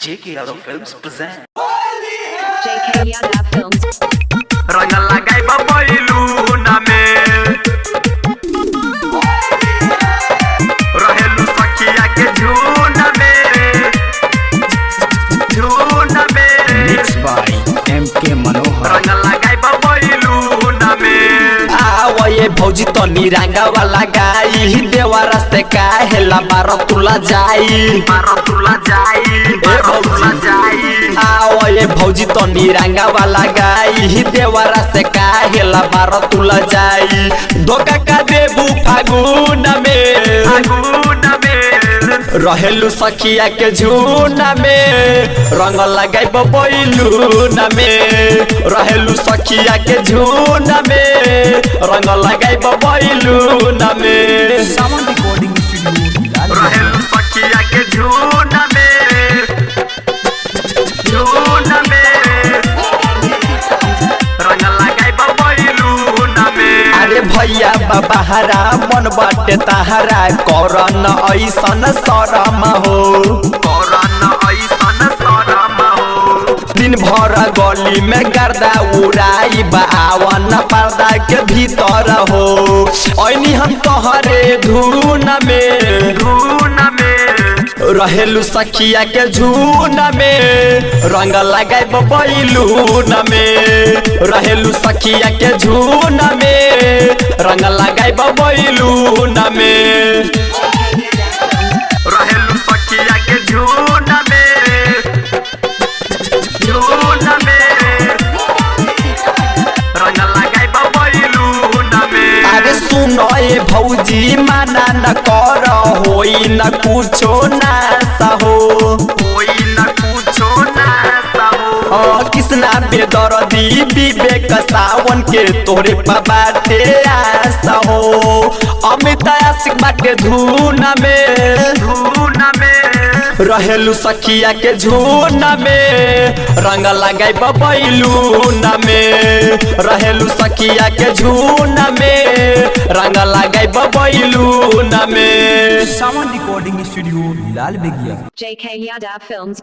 JK Yadav Films present JK Yadav Films. रंग लगाई बबैलू नामे रहेलू सखिया के झून में Mixed by MK Manohar. रंग लगाई बबैलू नामे आवये भौजी तो निरंगा वाला गाई देवारा से काहेला बारो तुला जाई मारो तुला जाई आवये भौजी तो निरंगा वाला गाई देवारा से काहेला बारो तुला जाई धोखा का देबू फागुन में रहेलू सखिया के झून में रंग लगाई बबैलू में रहेलू सखिया के झून में रंग लगाई बबैलू में Sound recording studio. रहेलू सखिया के झून में रंग लगाई बबैलू में अरे भैया बाबा हरा मन बाटे तहरा करन ऐसन शरम हो करन ऐसन शरम हो दिन भर गली में गर्दा उड़ाई बावन पर्दा के भीतर हो ऐनी हम तोहरे धुन में रहेलू सखिया के झून में रंग लगाई बबैलून में रहेलू सखिया के झून में रंग लगाई बबैलून में रहेलू सखिया के झून में रंग लगाई बबैलून में अरे सुनो ये भौजी माना न कर होई न कुछो ना सहो कोई न पूछो ना सहो कृष्णा बेदर्दी विवेक सावन के तोरे बाटे आस हो अमित आशिक बाटे धुन में रहेलू सखिया के झून में रंग लगाई बबैलून में रहेलू सखिया के झून में रंग लगाई बबैलून में Sound recording studio. Lal Begia. JK Yadav Films.